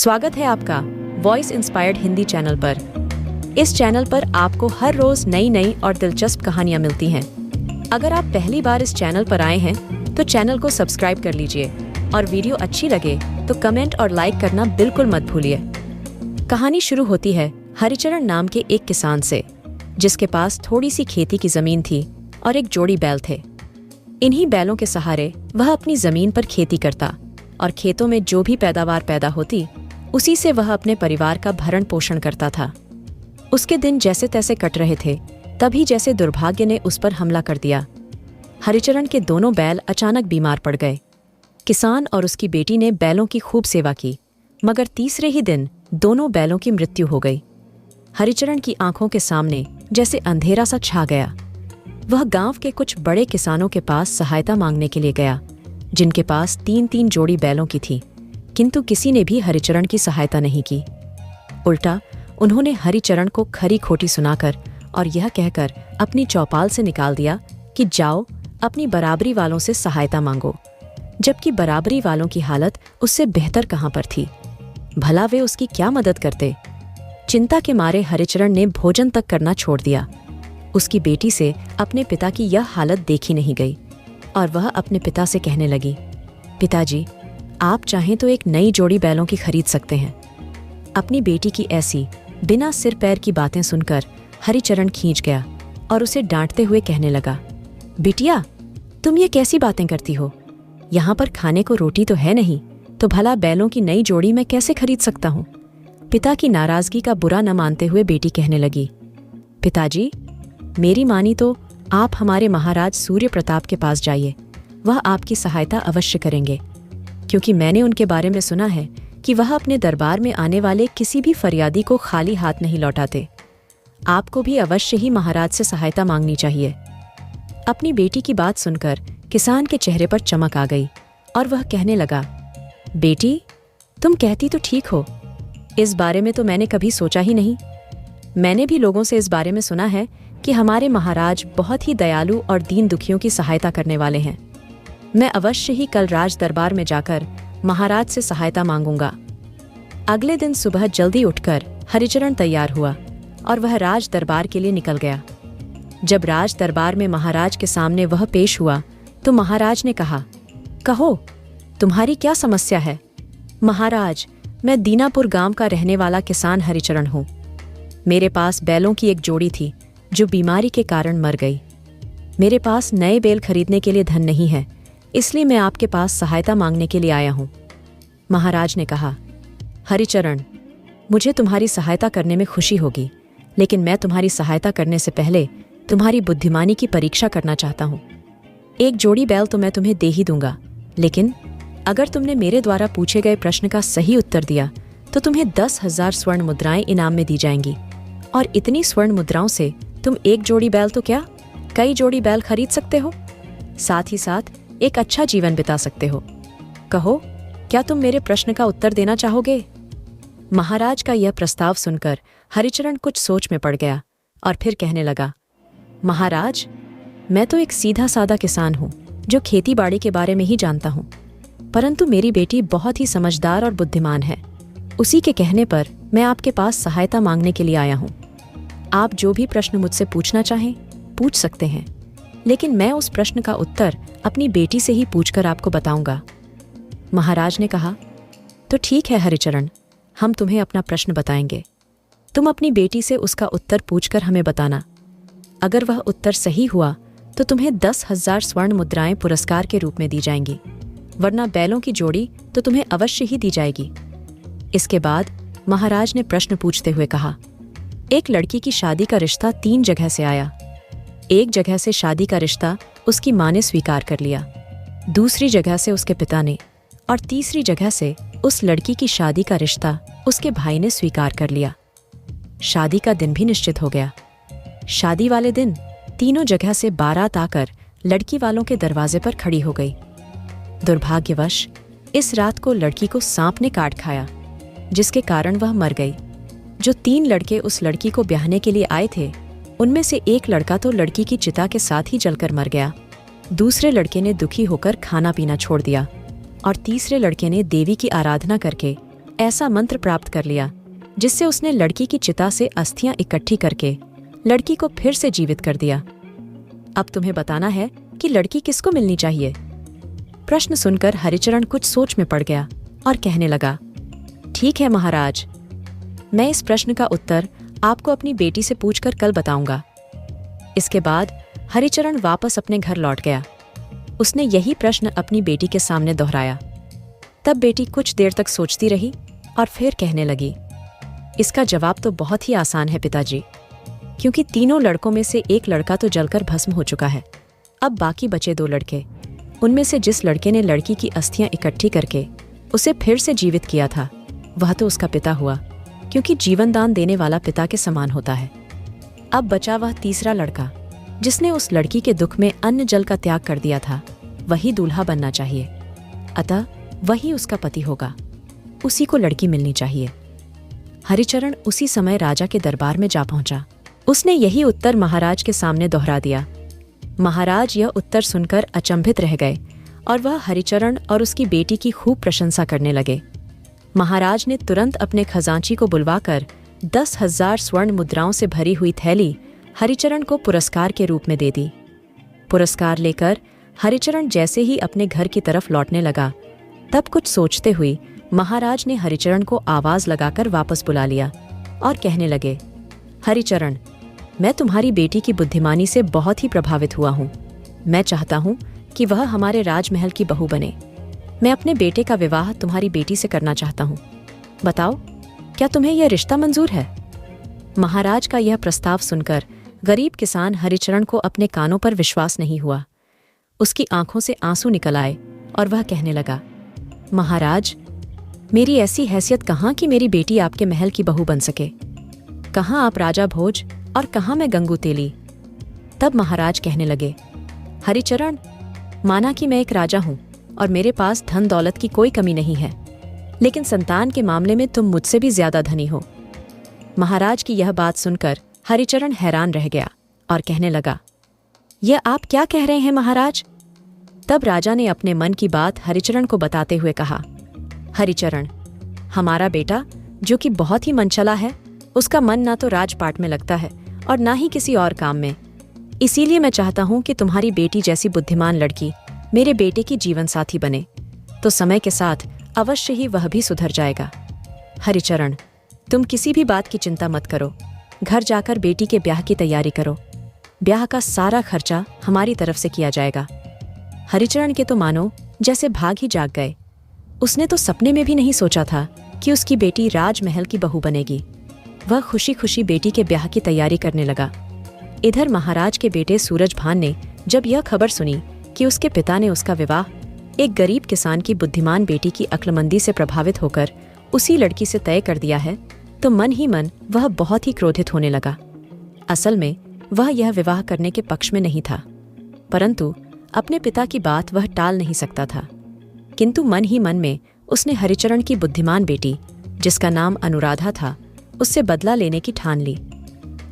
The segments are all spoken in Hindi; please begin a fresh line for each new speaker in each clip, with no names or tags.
स्वागत है आपका वॉइस इंस्पायर्ड हिंदी चैनल पर। इस चैनल पर आपको हर रोज नई और दिलचस्प कहानियां मिलती हैं। अगर आप पहली बार इस चैनल पर आए हैं तो चैनल को सब्सक्राइब कर लीजिए और वीडियो अच्छी लगे तो कमेंट और लाइक करना बिल्कुल मत भूलिए। कहानी शुरू होती है हरिचरण नाम के एक किसान से, जिसके पास थोड़ी सी खेती की जमीन थी और एक जोड़ी बैल थे। इन्हीं बैलों के सहारे वह अपनी जमीन पर खेती करता और खेतों में जो भी पैदावार पैदा होती उसी से वह अपने परिवार का भरण पोषण करता था। उसके दिन जैसे तैसे कट रहे थे, तभी जैसे दुर्भाग्य ने उस पर हमला कर दिया। हरिचरण के दोनों बैल अचानक बीमार पड़ गए। किसान और उसकी बेटी ने बैलों की खूब सेवा की, मगर तीसरे ही दिन दोनों बैलों की मृत्यु हो गई। हरिचरण की आंखों के सामने जैसे अंधेरा सा छा गया। वह गांव के कुछ बड़े किसानों के पास सहायता मांगने के लिए गया, जिनके पास 3-3 जोड़ी बैलों की थी, किंतु किसी ने भी हरिचरण की सहायता नहीं की। उल्टा उन्होंने हरिचरण को खरी खोटी सुनाकर और यह कहकर अपनी चौपाल से निकाल दिया कि जाओ अपनी बराबरी वालों से सहायता मांगो, जबकि बराबरी वालों की हालत उससे बेहतर कहाँ पर थी। भला वे उसकी क्या मदद करते। चिंता के मारे हरिचरण ने भोजन तक करना छोड़ दिया। उसकी बेटी से अपने पिता की यह हालत देखी नहीं गई और वह अपने पिता से कहने लगी, पिताजी, आप चाहें तो एक नई जोड़ी बैलों की खरीद सकते हैं। अपनी बेटी की ऐसी बिना सिर पैर की बातें सुनकर हरिचरण खींच गया और उसे डांटते हुए कहने लगा, बिटिया, तुम ये कैसी बातें करती हो? यहाँ पर खाने को रोटी तो है नहीं, तो भला बैलों की नई जोड़ी मैं कैसे खरीद सकता हूँ? पिता की नाराजगी का बुरा न मानते हुए बेटी कहने लगी, पिताजी, मेरी मानी तो आप हमारे महाराज सूर्य प्रताप के पास जाइए, वह आपकी सहायता अवश्य करेंगे, क्योंकि मैंने उनके बारे में सुना है कि वह अपने दरबार में आने वाले किसी भी फरियादी को खाली हाथ नहीं लौटाते। आपको भी अवश्य ही महाराज से सहायता मांगनी चाहिए। अपनी बेटी की बात सुनकर किसान के चेहरे पर चमक आ गई और वह कहने लगा, बेटी, तुम कहती तो ठीक हो, इस बारे में तो मैंने कभी सोचा ही नहीं। मैंने भी लोगों से इस बारे में सुना है कि हमारे महाराज बहुत ही दयालु और दीन दुखियों की सहायता करने वाले हैं। मैं अवश्य ही कल राज दरबार में जाकर महाराज से सहायता मांगूंगा। अगले दिन सुबह जल्दी उठकर हरिचरण तैयार हुआ और वह राज दरबार के लिए निकल गया। जब राज दरबार में महाराज के सामने वह पेश हुआ तो महाराज ने कहा, कहो, तुम्हारी क्या समस्या है? महाराज, मैं दीनापुर गांव का रहने वाला किसान हरिचरण हूँ। मेरे पास बैलों की एक जोड़ी थी जो बीमारी के कारण मर गई। मेरे पास नए बैल खरीदने के लिए धन नहीं है, इसलिए मैं आपके पास सहायता मांगने के लिए आया हूँ। महाराज ने कहा, हरिचरण, मुझे तुम्हारी सहायता करने में खुशी होगी, लेकिन मैं तुम्हारी सहायता करने से पहले तुम्हारी बुद्धिमानी की परीक्षा करना चाहता हूँ। एक जोड़ी बैल तो मैं तुम्हें दे ही दूंगा, लेकिन अगर तुमने मेरे द्वारा पूछे गए प्रश्न का सही उत्तर दिया तो तुम्हें 10,000 स्वर्ण मुद्राएं इनाम में दी जाएंगी, और इतनी स्वर्ण मुद्राओं से तुम एक जोड़ी बैल तो क्या, कई जोड़ी बैल खरीद सकते हो। साथ ही साथ एक अच्छा जीवन बिता सकते हो। कहो, क्या तुम मेरे प्रश्न का उत्तर देना चाहोगे? महाराज का यह प्रस्ताव सुनकर हरिचरण कुछ सोच में पड़ गया और फिर कहने लगा, महाराज, मैं तो एक सीधा सादा किसान हूँ जो खेती बाड़ी के बारे में ही जानता हूँ, परंतु मेरी बेटी बहुत ही समझदार और बुद्धिमान है। उसी के कहने पर मैं आपके पास सहायता मांगने के लिए आया हूँ। आप जो भी प्रश्न मुझसे पूछना चाहें पूछ सकते हैं, लेकिन मैं उस प्रश्न का उत्तर अपनी बेटी से ही पूछकर आपको बताऊंगा। महाराज ने कहा, तो ठीक है हरिचरण, हम तुम्हें अपना प्रश्न बताएंगे। तुम अपनी बेटी से उसका उत्तर पूछकर हमें बताना। अगर वह उत्तर सही हुआ तो तुम्हें 10,000 स्वर्ण मुद्राएं पुरस्कार के रूप में दी जाएंगी, वरना बैलों की जोड़ी तो तुम्हें अवश्य ही दी जाएगी। इसके बाद महाराज ने प्रश्न पूछते हुए कहा, एक लड़की की शादी का रिश्ता 3 जगह से आया। एक जगह से शादी का रिश्ता उसकी माँ ने स्वीकार कर लिया, दूसरी जगह से उसके पिता ने, और तीसरी जगह से उस लड़की की शादी का रिश्ता उसके भाई ने स्वीकार कर लिया। शादी का दिन भी निश्चित हो गया। शादी वाले दिन तीनों जगह से बारात आकर लड़की वालों के दरवाजे पर खड़ी हो गई। दुर्भाग्यवश इस रात को लड़की को सांप ने काट खाया, जिसके कारण वह मर गई। जो 3 लड़के उस लड़की को ब्याहने के लिए आए थे, उनमें से एक लड़का तो लड़की की चिता के साथ ही जलकर मर गया। दूसरे लड़के ने दुखी होकर खाना पीना छोड़ दिया और तीसरे लड़के ने देवी की आराधना करके ऐसा मंत्र प्राप्त कर लिया जिससे उसने लड़की की चिता से अस्थियां इकट्ठी करके लड़की को फिर से जीवित कर दिया। अब तुम्हें बताना है कि लड़की किसको मिलनी चाहिए। प्रश्न सुनकर हरिचरण कुछ सोच में पड़ गया और कहने लगा, ठीक है महाराज, मैं इस प्रश्न का उत्तर आपको अपनी बेटी से पूछकर कल बताऊंगा। इसके बाद हरिचरण वापस अपने घर लौट गया। उसने यही प्रश्न अपनी बेटी के सामने दोहराया। तब बेटी कुछ देर तक सोचती रही और फिर कहने लगी, इसका जवाब तो बहुत ही आसान है पिताजी, क्योंकि तीनों लड़कों में से एक लड़का तो जलकर भस्म हो चुका है। अब बाकी बचे 2 लड़के। उनमें से जिस लड़के ने लड़की की अस्थियां इकट्ठी करके उसे फिर से जीवित किया था, वह तो उसका पिता हुआ, क्योंकि जीवन दान देने वाला पिता के समान होता है। अब बचा वह तीसरा लड़का जिसने उस लड़की के दुख में अन्न जल का त्याग कर दिया था। वही दूल्हा बनना चाहिए, अतः वही उसका पति होगा। उसी को लड़की मिलनी चाहिए। हरिचरण उसी समय राजा के दरबार में जा पहुंचा। उसने यही उत्तर महाराज के सामने दोहरा दिया। महाराज यह उत्तर सुनकर अचंभित रह गए और वह हरिचरण और उसकी बेटी की खूब प्रशंसा करने लगे। महाराज ने तुरंत अपने खजांची को बुलवाकर 10,000 स्वर्ण मुद्राओं से भरी हुई थैली हरिचरण को पुरस्कार के रूप में दे दी। पुरस्कार लेकर हरिचरण जैसे ही अपने घर की तरफ लौटने लगा, तब कुछ सोचते हुए महाराज ने हरिचरण को आवाज लगाकर वापस बुला लिया और कहने लगे, हरिचरण, मैं तुम्हारी बेटी की बुद्धिमानी से बहुत ही प्रभावित हुआ हूँ। मैं चाहता हूँ कि वह हमारे राजमहल की बहू बने। मैं अपने बेटे का विवाह तुम्हारी बेटी से करना चाहता हूँ। बताओ, क्या तुम्हें यह रिश्ता मंजूर है? महाराज का यह प्रस्ताव सुनकर गरीब किसान हरिचरण को अपने कानों पर विश्वास नहीं हुआ। उसकी आंखों से आंसू निकल आए और वह कहने लगा, महाराज, मेरी ऐसी हैसियत कहाँ कि मेरी बेटी आपके महल की बहू बन सके? कहाँ आप राजा भोज और कहाँ मैं गंगू तेली? तब महाराज कहने लगे, हरिचरण, माना कि मैं एक राजा हूँ और मेरे पास धन दौलत की कोई कमी नहीं है, लेकिन संतान के मामले में तुम मुझसे भी ज्यादा धनी हो। महाराज की यह बात सुनकर हरिचरण हैरान रह गया और कहने लगा, यह आप क्या कह रहे हैं महाराज? तब राजा ने अपने मन की बात हरिचरण को बताते हुए कहा, हरिचरण, हमारा बेटा जो कि बहुत ही मनचला है, उसका मन ना तो राजपाट में लगता है और ना ही किसी और काम में। इसीलिए मैं चाहता हूँ कि तुम्हारी बेटी जैसी बुद्धिमान लड़की मेरे बेटे की जीवन साथी बने, तो समय के साथ अवश्य ही वह भी सुधर जाएगा। हरिचरण, तुम किसी भी बात की चिंता मत करो। घर जाकर बेटी के ब्याह की तैयारी करो। ब्याह का सारा खर्चा हमारी तरफ से किया जाएगा। हरिचरण के तो मानो जैसे भाग ही जाग गए। उसने तो सपने में भी नहीं सोचा था कि उसकी बेटी राजमहल की बहू बनेगी। वह खुशी खुशी बेटी के ब्याह की तैयारी करने लगा। इधर महाराज के बेटे सूरजभान ने जब यह खबर सुनी कि उसके पिता ने उसका विवाह एक गरीब किसान की बुद्धिमान बेटी की अक्लमंदी से प्रभावित होकर उसी लड़की से तय कर दिया है, तो मन ही मन वह बहुत ही क्रोधित होने लगा। असल में वह यह विवाह करने के पक्ष में नहीं था, परंतु अपने पिता की बात वह टाल नहीं सकता था। किंतु मन ही मन में उसने हरिचरण की बुद्धिमान बेटी, जिसका नाम अनुराधा था, उससे बदला लेने की ठान ली।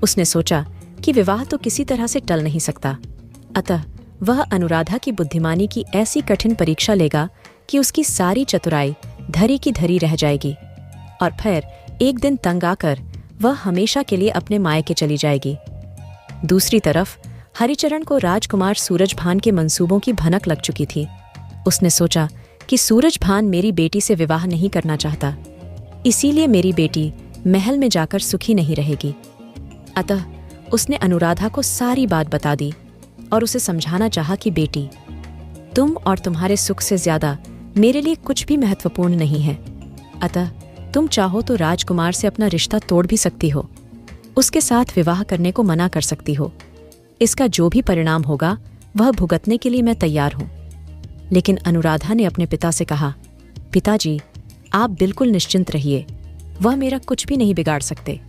उसने सोचा कि विवाह तो किसी तरह से टल नहीं सकता, अतः वह अनुराधा की बुद्धिमानी की ऐसी कठिन परीक्षा लेगा कि उसकी सारी चतुराई धरी की धरी रह जाएगी और फिर एक दिन तंग आकर वह हमेशा के लिए अपने मायके चली जाएगी। दूसरी तरफ हरिचरण को राजकुमार सूरजभान के मंसूबों की भनक लग चुकी थी। उसने सोचा कि सूरजभान मेरी बेटी से विवाह नहीं करना चाहता, इसीलिए मेरी बेटी महल में जाकर सुखी नहीं रहेगी। अतः उसने अनुराधा को सारी बात बता दी और उसे समझाना चाहा कि बेटी, तुम और तुम्हारे सुख से ज्यादा मेरे लिए कुछ भी महत्वपूर्ण नहीं है। अतः तुम चाहो तो राजकुमार से अपना रिश्ता तोड़ भी सकती हो, उसके साथ विवाह करने को मना कर सकती हो। इसका जो भी परिणाम होगा वह भुगतने के लिए मैं तैयार हूं। लेकिन अनुराधा ने अपने पिता से कहा, पिताजी, आप बिल्कुल निश्चिंत रहिए, वह मेरा कुछ भी नहीं बिगाड़ सकते,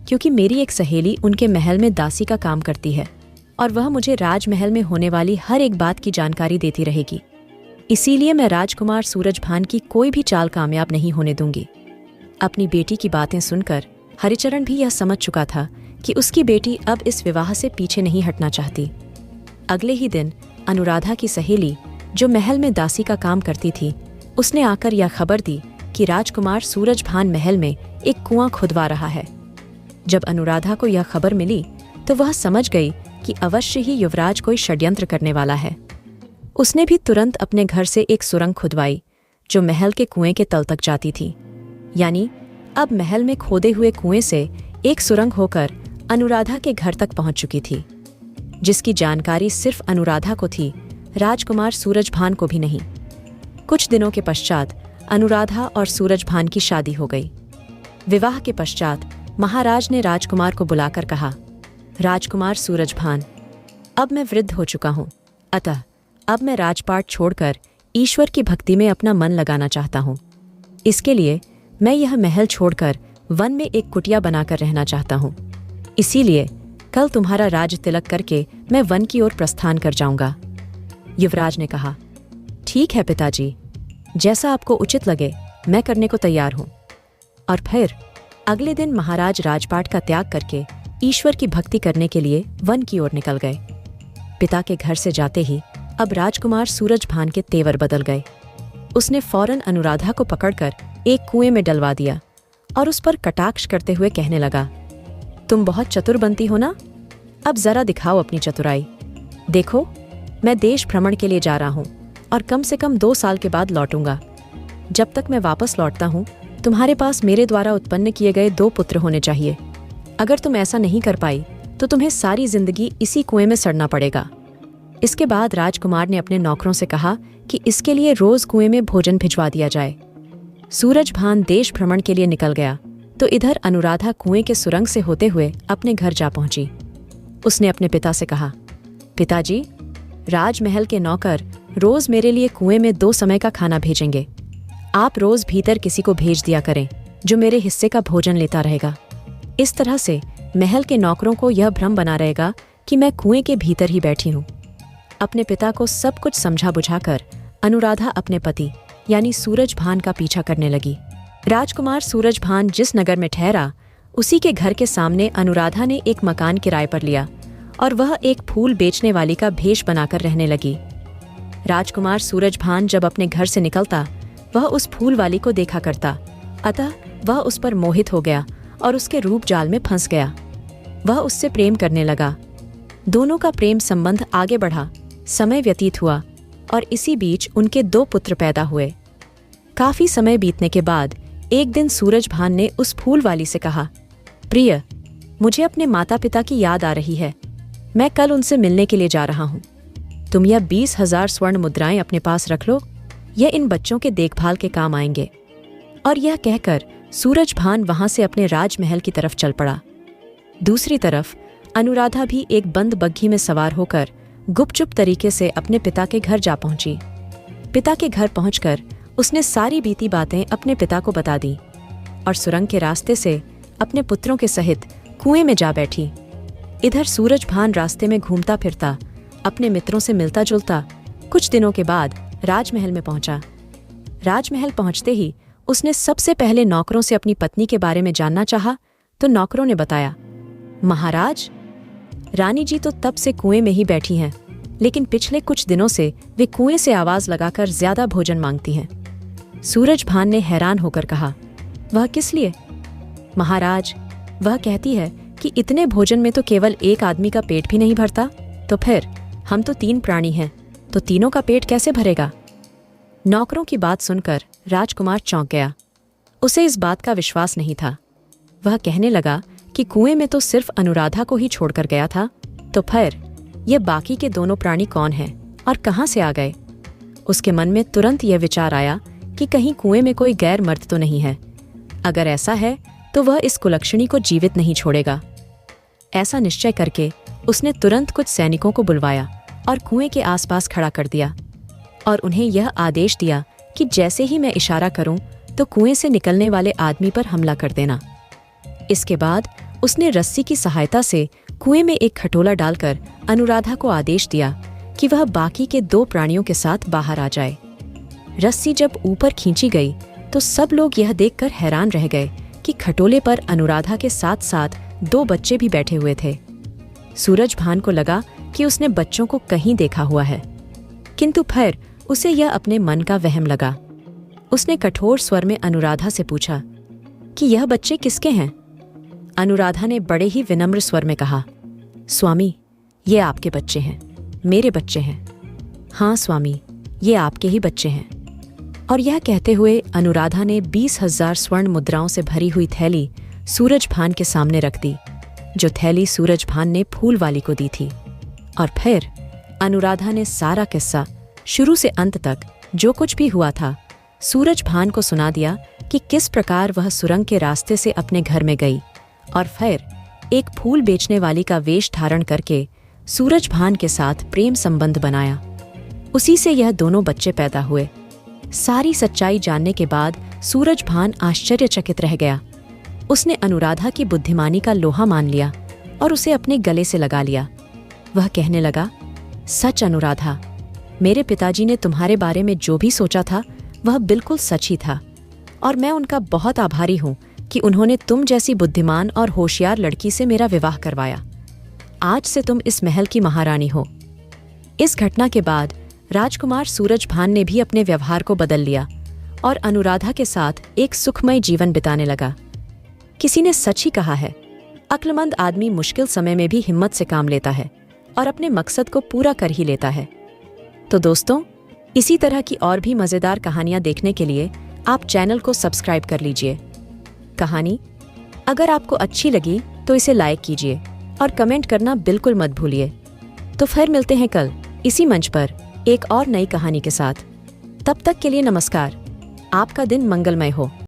क्योंकि मेरी एक सहेली उनके महल में दासी का काम करती है और वह मुझे राजमहल में होने वाली हर एक बात की जानकारी देती रहेगी। इसीलिए मैं राजकुमार सूरजभान की कोई भी चाल कामयाब नहीं होने दूंगी। अपनी बेटी की बातें सुनकर हरिचरण भी यह समझ चुका था कि उसकी बेटी अब इस विवाह से पीछे नहीं हटना चाहती। अगले ही दिन अनुराधा की सहेली, जो महल में दासी का काम करती थी, उसने आकर यह खबर दी कि राजकुमार सूरजभान महल में एक कुआं खुदवा रहा है। जब अनुराधा को यह खबर मिली तो वह समझ गई कि अवश्य ही युवराज कोई षड्यंत्र करने वाला है। उसने भी तुरंत अपने घर से एक सुरंग खुदवाई जो महल के कुएं के तल तक जाती थी। यानी अब महल में खोदे हुए कुएं से एक सुरंग होकर अनुराधा के घर तक पहुंच चुकी थी, जिसकी जानकारी सिर्फ अनुराधा को थी, राजकुमार सूरजभान को भी नहीं। कुछ दिनों के पश्चात अनुराधा और सूरजभान की शादी हो गई। विवाह के पश्चात महाराज ने राजकुमार को बुलाकर कहा, राजकुमार सूरजभान, अब मैं वृद्ध हो चुका हूँ, अतः अब मैं राजपाट छोड़कर ईश्वर की भक्ति में अपना मन लगाना चाहता हूँ। इसके लिए मैं यह महल छोड़कर वन में एक कुटिया बनाकर रहना चाहता हूँ। इसीलिए कल तुम्हारा राज तिलक करके मैं वन की ओर प्रस्थान कर जाऊंगा। युवराज ने कहा, ठीक है पिताजी, जैसा आपको उचित लगे मैं करने को तैयार हूँ। और फिर अगले दिन महाराज राजपाट का त्याग करके ईश्वर की भक्ति करने के लिए वन की ओर निकल गए। पिता के घर से जाते ही अब राजकुमार सूरजभान के तेवर बदल गए। उसने फौरन अनुराधा को पकड़कर एक कुएं में डलवा दिया और उस पर कटाक्ष करते हुए कहने लगा, तुम बहुत चतुर बनती हो ना, अब जरा दिखाओ अपनी चतुराई। देखो, मैं देश भ्रमण के लिए जा रहा हूँ और कम से कम 2 साल के बाद लौटूंगा। जब तक मैं वापस लौटता हूँ तुम्हारे पास मेरे द्वारा उत्पन्न किए गए 2 पुत्र होने चाहिए। अगर तुम ऐसा नहीं कर पाई तो तुम्हें सारी जिंदगी इसी कुएं में सड़ना पड़ेगा। इसके बाद राजकुमार ने अपने नौकरों से कहा कि इसके लिए रोज कुएं में भोजन भिजवा दिया जाए। सूरजभान देश भ्रमण के लिए निकल गया तो इधर अनुराधा कुएं के सुरंग से होते हुए अपने घर जा पहुंची। उसने अपने पिता से कहा, पिताजी, राजमहल के नौकर रोज मेरे लिए कुएं में 2 समय का खाना भेजेंगे। आप रोज भीतर किसी को भेज दिया करें जो मेरे हिस्से का भोजन लेता रहेगा। इस तरह से महल के नौकरों को यह भ्रम बना रहेगा कि मैं कुएं के भीतर ही बैठी हूँ। अपने पिता को सब कुछ समझा बुझाकर अनुराधा अपने पति यानी सूरजभान का पीछा करने लगी। राजकुमार सूरजभान जिस नगर में ठहरा उसी के घर के सामने अनुराधा ने एक मकान किराए पर लिया और वह एक फूल बेचने वाली का भेष बनाकर रहने लगी। राजकुमार सूरजभान जब अपने घर से निकलता वह उस फूल वाली को देखा करता, अतः वह उस पर मोहित हो गया और उसके रूप जाल में फंस गया। वह उससे प्रेम करने लगा। दोनों का प्रेम संबंध आगे बढ़ा, समय व्यतीत हुआ और इसी बीच उनके 2 पुत्र पैदा हुए। काफी समय बीतने के बाद एक दिन सूरजभान ने उस फूल वाली से कहा, प्रिय, मुझे अपने माता पिता की याद आ रही है। मैं कल उनसे मिलने के लिए जा रहा हूँ। तुम यह 20,000 स्वर्ण मुद्राएं अपने पास रख लो, यह इन बच्चों के देखभाल के काम आएंगे। और यह कहकर सूरजभान वहां से अपने राजमहल की तरफ चल पड़ा। दूसरी तरफ अनुराधा भी एक बंद बग्घी में सवार होकर गुपचुप तरीके से अपने पिता के घर जा पहुंची। पिता के घर पहुंचकर उसने सारी बीती बातें अपने पिता को बता दी और सुरंग के रास्ते से अपने पुत्रों के सहित कुएं में जा बैठी। इधर सूरजभान रास्ते में घूमता फिरता अपने मित्रों से मिलता जुलता कुछ दिनों के बाद राजमहल में पहुंचा। राजमहल पहुंचते ही उसने सबसे पहले नौकरों से अपनी पत्नी के बारे में जानना चाहा तो नौकरों ने बताया, महाराज, रानी जी तो तब से कुएं में ही बैठी हैं, लेकिन पिछले कुछ दिनों से वे कुएं से आवाज लगाकर ज्यादा भोजन मांगती हैं। सूरजभान ने हैरान होकर कहा, वह किस लिए? महाराज, वह कहती है कि इतने भोजन में तो केवल एक आदमी का पेट भी नहीं भरता, तो फिर हम तो 3 प्राणी हैं, तो तीनों का पेट कैसे भरेगा? नौकरों की बात सुनकर राजकुमार चौंक गया। उसे इस बात का विश्वास नहीं था। वह कहने लगा कि कुएं में तो सिर्फ अनुराधा को ही छोड़कर गया था, तो फिर ये बाकी के दोनों प्राणी कौन हैं और कहाँ से आ गए? उसके मन में तुरंत यह विचार आया कि कहीं कुएं में कोई गैर मर्द तो नहीं है। अगर ऐसा है तो वह इस कुलक्षणी को जीवित नहीं छोड़ेगा। ऐसा निश्चय करके उसने तुरंत कुछ सैनिकों को बुलवाया और कुएं के आसपास खड़ा कर दिया और उन्हें यह आदेश दिया कि जैसे ही मैं इशारा करूं तो कुएं से निकलने वाले आदमी पर हमला कर देना। इसके बाद उसने रस्सी की सहायता से कुएं में एक खटोला डालकर अनुराधा को आदेश दिया कि वह बाकी के 2 प्राणियों के साथ बाहर आ जाए। रस्सी जब ऊपर खींची गई तो सब लोग यह देखकर हैरान रह गए कि खटोले पर अनुराधा के साथ साथ 2 बच्चे भी बैठे हुए थे। सूरजभान को लगा कि उसने बच्चों को कहीं देखा हुआ है, किंतु फिर उसे यह अपने मन का वहम लगा। उसने कठोर स्वर में अनुराधा से पूछा कि यह बच्चे किसके हैं। अनुराधा ने बड़े ही विनम्र स्वर में कहा, स्वामी, ये आपके बच्चे हैं, मेरे बच्चे हैं। हाँ स्वामी, ये आपके ही बच्चे हैं। और यह कहते हुए अनुराधा ने 20,000 स्वर्ण मुद्राओं से भरी हुई थैली सूरजभान के सामने रख दी, जो थैली सूरजभान ने फूल वाली को दी थी। और फिर अनुराधा ने सारा किस्सा शुरू से अंत तक जो कुछ भी हुआ था सूरजभान को सुना दिया कि किस प्रकार वह सुरंग के रास्ते से अपने घर में गई और फिर एक फूल बेचने वाली का वेश धारण करके सूरजभान के साथ प्रेम संबंध बनाया। उसी से यह दोनों बच्चे पैदा हुए। सारी सच्चाई जानने के बाद सूरजभान आश्चर्यचकित रह गया। उसने अनुराधा की बुद्धिमानी का लोहा मान लिया और उसे अपने गले से लगा लिया। वह कहने लगा, सच अनुराधा, मेरे पिताजी ने तुम्हारे बारे में जो भी सोचा था वह बिल्कुल सच ही था और मैं उनका बहुत आभारी हूँ कि उन्होंने तुम जैसी बुद्धिमान और होशियार लड़की से मेरा विवाह करवाया। आज से तुम इस महल की महारानी हो। इस घटना के बाद राजकुमार सूरजभान ने भी अपने व्यवहार को बदल लिया और अनुराधा के साथ एक सुखमय जीवन बिताने लगा। किसी ने सच ही कहा है, अक्लमंद आदमी मुश्किल समय में भी हिम्मत से काम लेता है और अपने मकसद को पूरा कर ही लेता है। तो दोस्तों, इसी तरह की और भी मज़ेदार कहानियाँ देखने के लिए आप चैनल को सब्सक्राइब कर लीजिए। कहानी अगर आपको अच्छी लगी तो इसे लाइक कीजिए और कमेंट करना बिल्कुल मत भूलिए। तो फिर मिलते हैं कल इसी मंच पर एक और नई कहानी के साथ। तब तक के लिए नमस्कार। आपका दिन मंगलमय हो।